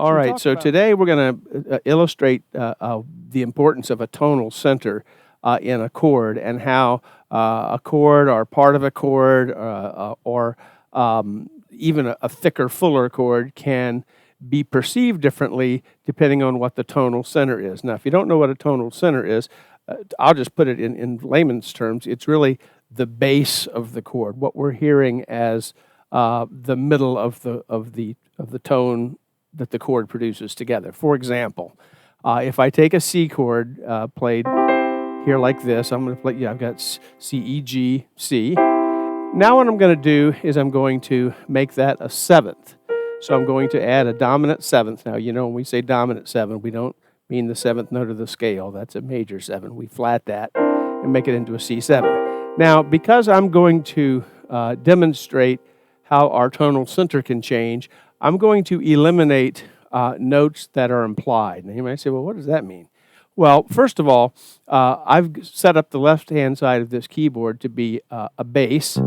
All right, so today we're going to illustrate the importance of a tonal center in a chord, and how a chord or part of a chord or even a thicker, fuller chord can be perceived differently depending on what the tonal center is. Now, if you don't know what a tonal center is, I'll just put it in layman's terms. It's really the base of the chord, what we're hearing as the middle of the tone that the chord produces together. For example, if I take a C chord played here like this, I'm going to play, I've got C, E, G, C. Now what I'm going to do is I'm going to make that a seventh. So I'm going to add a dominant seventh. Now, you know, when we say dominant seven, we don't mean the seventh note of the scale. That's a major seven. We flat that and make it into a C7. Now, because I'm going to demonstrate how our tonal center can change, I'm going to eliminate notes that are implied. Now, you might say, well, what does that mean? Well, first of all, I've set up the left-hand side of this keyboard to be a bass.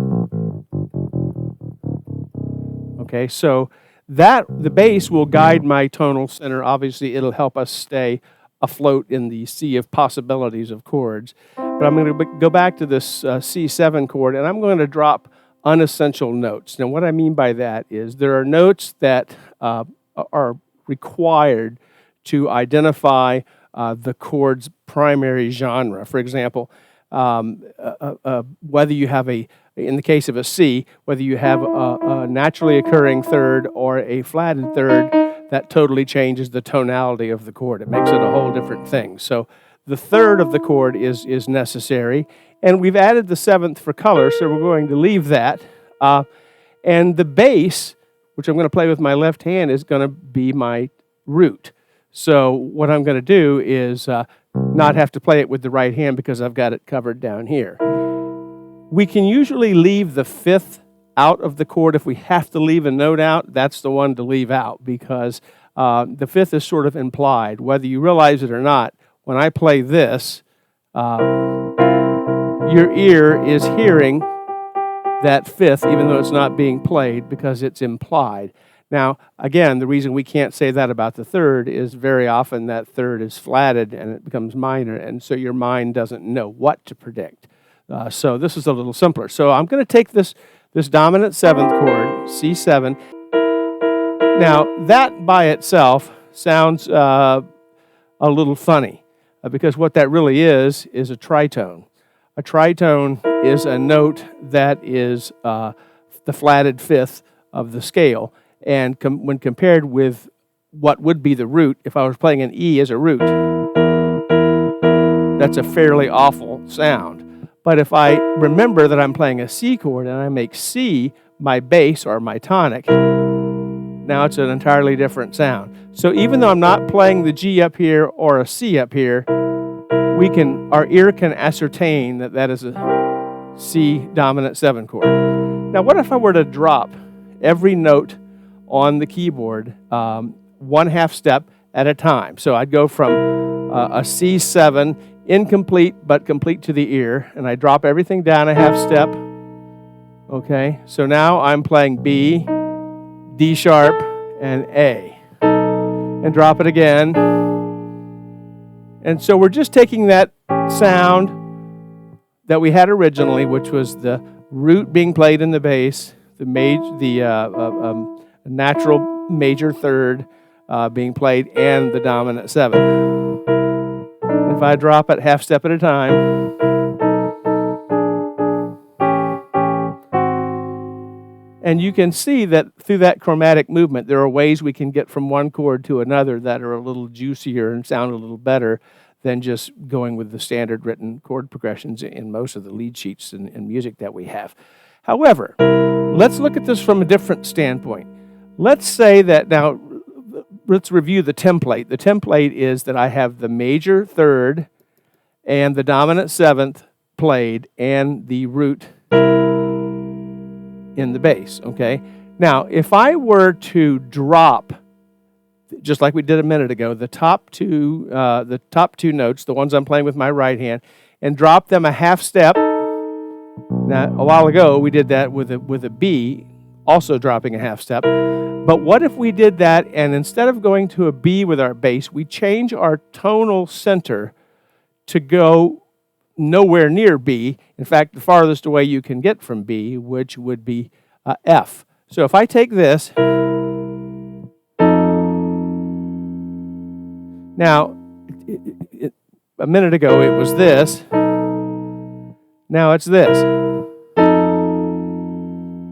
Okay, so the bass will guide my tonal center. Obviously, it'll help us stay afloat in the sea of possibilities of chords. But I'm going to go back to this C7 chord, and I'm going to drop unessential notes. Now, what I mean by that is there are notes that are required to identify the chord's primary genre. For example, whether you have in the case of a C, whether you have a naturally occurring third or a flatted third, that totally changes the tonality of the chord. It makes it a whole different thing. So the third of the chord is necessary, and we've added the seventh for color, so we're going to leave that. And the bass, which I'm going to play with my left hand, is going to be my root. So what I'm going to do is not have to play it with the right hand because I've got it covered down here. We can usually leave the fifth out of the chord. If we have to leave a note out, that's the one to leave out, because the fifth is sort of implied. Whether you realize it or not, when I play this, your ear is hearing that fifth, even though it's not being played, because it's implied. Now, again, the reason we can't say that about the third is very often that third is flatted and it becomes minor, and so your mind doesn't know what to predict. So this is a little simpler. So I'm going to take this dominant seventh chord, C7. Now, that by itself sounds a little funny, because what that really is a tritone. A tritone is a note that is the flatted fifth of the scale. And when compared with what would be the root, if I was playing an E as a root, that's a fairly awful sound. But if I remember that I'm playing a C chord and I make C my bass or my tonic, now it's an entirely different sound. So even though I'm not playing the G up here or a C up here, our ear can ascertain that that is a C dominant 7 chord. Now, what if I were to drop every note on the keyboard 1/2 step at a time? So I'd go from a C7, incomplete but complete to the ear, and I drop everything down a 1/2 step. Okay, so now I'm playing B, D sharp, and A, and drop it again. And so we're just taking that sound that we had originally, which was the root being played in the bass, the natural major third being played, and the dominant 7. If I drop it 1/2 step at a time, and you can see that through that chromatic movement, there are ways we can get from one chord to another that are a little juicier and sound a little better than just going with the standard written chord progressions in most of the lead sheets and music that we have. However, let's look at this from a different standpoint. Let's say that now, let's review the template. The template is that I have the major third and the dominant seventh played and the root in the bass, okay? Now, if I were to drop, just like we did a minute ago, the top two notes, the ones I'm playing with my right hand, and drop them a 1/2 step. Now, a while ago, we did that with a B also dropping a half step. But what if we did that, and instead of going to a B with our bass, we change our tonal center to go nowhere near B. In fact, the farthest away you can get from B, which would be F. So if I take this, now, a minute ago it was this, now it's this.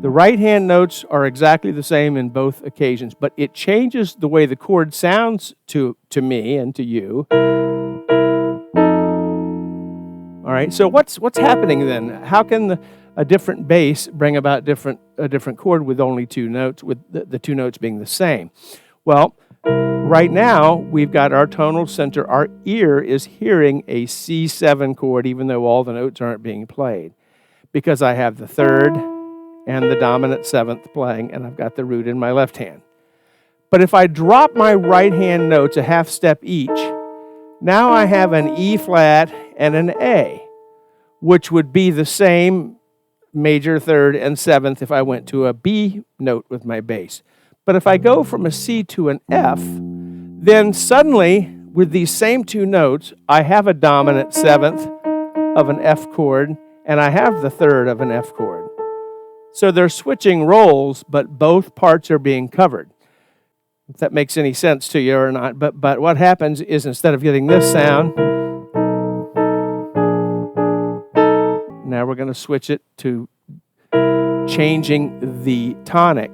The right-hand notes are exactly the same in both occasions, but it changes the way the chord sounds to me and to you. All right, so what's happening then? How can a different bass bring about a different chord with only two notes, with the two notes being the same? Well, right now we've got our tonal center. Our ear is hearing a C7 chord, even though all the notes aren't being played, because I have the third and the dominant seventh playing, and I've got the root in my left hand. But if I drop my right hand notes a half step each, now I have an E flat and an A, which would be the same major, third, and seventh if I went to a B note with my bass. But if I go from a C to an F, then suddenly, with these same two notes, I have a dominant seventh of an F chord, and I have the third of an F chord. So they're switching roles, but both parts are being covered. If that makes any sense to you or not. But what happens is, instead of getting this sound, now we're going to switch it to changing the tonic,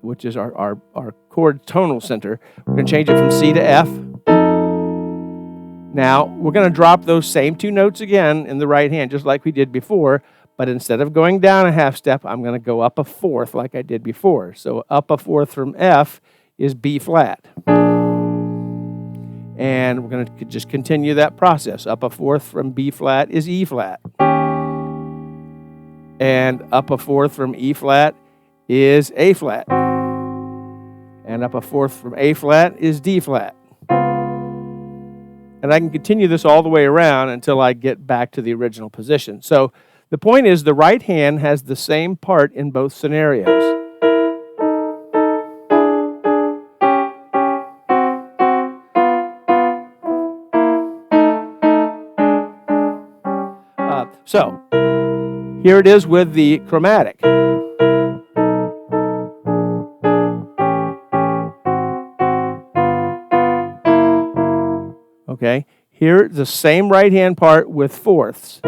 which is our chord tonal center. We're going to change it from C to F. Now, we're going to drop those same two notes again in the right hand, just like we did before. But instead of going down a half step, I'm going to go up a fourth like I did before. So up a fourth from F is B flat. And we're going to just continue that process. Up a fourth from B flat is E flat. And up a fourth from E flat is A flat. And up a fourth from A flat is D flat. And I can continue this all the way around until I get back to the original position. So the point is, the right hand has the same part in both scenarios. So here it is with the chromatic. Okay, here the same right hand part with fourths.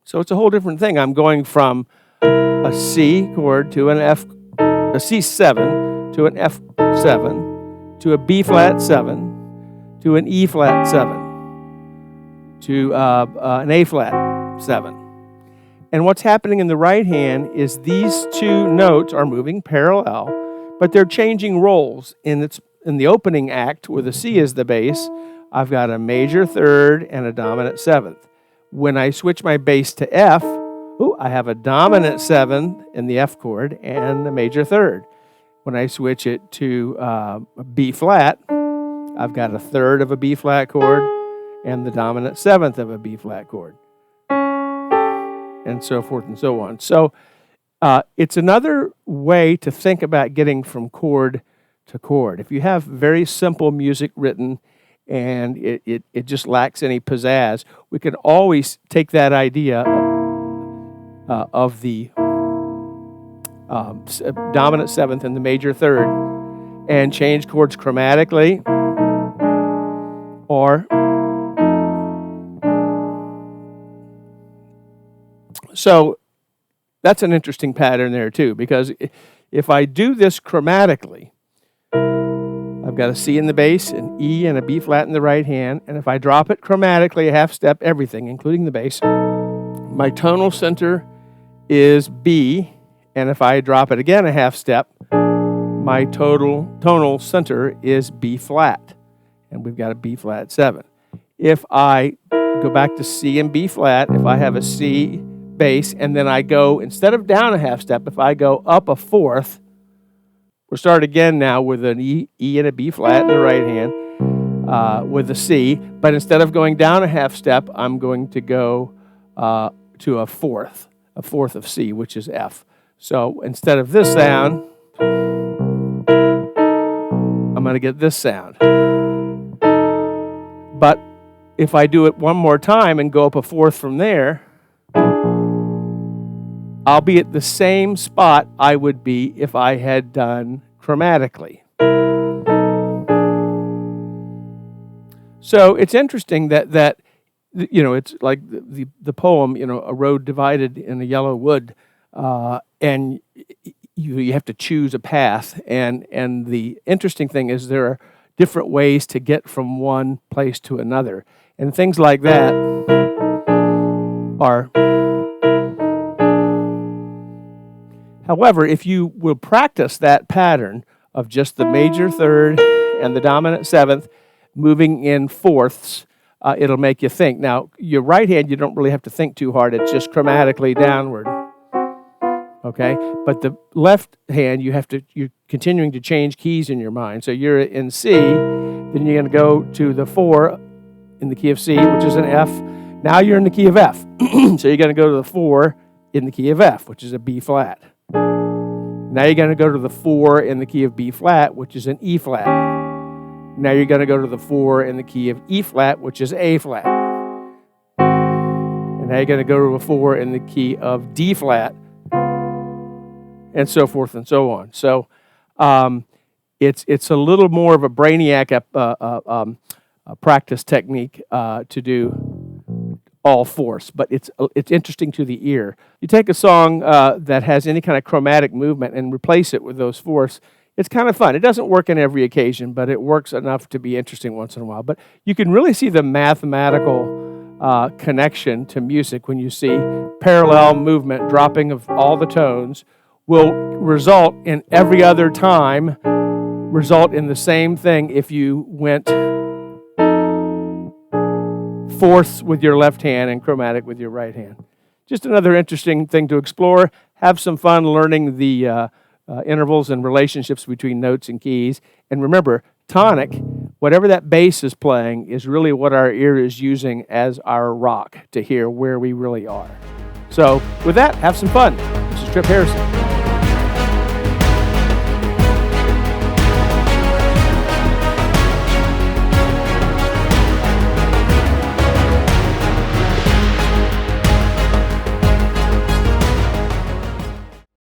So it's a whole different thing. I'm going from a C chord to an F, a C7 to an F7, to a B flat 7, to an E flat 7, to an A flat 7. And what's happening in the right hand is these two notes are moving parallel, but they're changing roles. In the opening act, where the C is the bass, I've got a major third and a dominant seventh. When I switch my bass to F, I have a dominant seventh in the F chord and a major third. When I switch it to B flat, I've got a third of a B flat chord and the dominant seventh of a B flat chord, and so forth and so on. So it's another way to think about getting from chord to chord. If you have very simple music written and it just lacks any pizzazz, we can always take that idea of the dominant seventh and the major third and change chords chromatically, or so that's an interesting pattern there too, because if I do this chromatically, I've got a C in the bass, an E and a B flat in the right hand, and if I drop it chromatically, a half step, everything, including the bass, my tonal center is B, and if I drop it again a half step, my tonal center is B flat, and we've got a B flat 7. If I go back to C and B flat, if I have a C bass, and then I go, instead of down a half step, if I go up a fourth, we'll start again now with an E and a B flat in the right hand. with a C, but instead of going down a half step, I'm going to go to a fourth of C, which is F. So instead of this sound, I'm going to get this sound. But if I do it one more time and go up a fourth from there, I'll be at the same spot I would be if I had done chromatically. So it's interesting that you know, it's like the poem, you know, a road divided in a yellow wood, and you have to choose a path. And the interesting thing is there are different ways to get from one place to another. And things like that are... However, if you will practice that pattern of just the major third and the dominant seventh moving in fourths, it'll make you think. Now, your right hand, you don't really have to think too hard. It's just chromatically downward. Okay? But the left hand, you're continuing to change keys in your mind. So you're in C, then you're going to go to the 4 in the key of C, which is an F. Now you're in the key of F. So you're going to go to the 4 in the key of F, which is a B flat. Now you're going to go to the 4 in the key of B flat, which is an E flat. Now you're going to go to the 4 in the key of E flat, which is A flat. And now you're going to go to a 4 in the key of D flat, and so forth and so on. So it's a little more of a brainiac practice technique to do all fourths, but it's interesting to the ear. You take a song that has any kind of chromatic movement and replace it with those fourths. It's kind of fun. It doesn't work on every occasion, but it works enough to be interesting once in a while. But you can really see the mathematical connection to music when you see parallel movement, dropping of all the tones, will result in every other time, result in the same thing if you went fourths with your left hand and chromatic with your right hand. Just another interesting thing to explore. Have some fun learning the intervals and relationships between notes and keys. And remember, tonic, whatever that bass is playing, is really what our ear is using as our rock to hear where we really are. So with that, have some fun. This is Trip Harrison.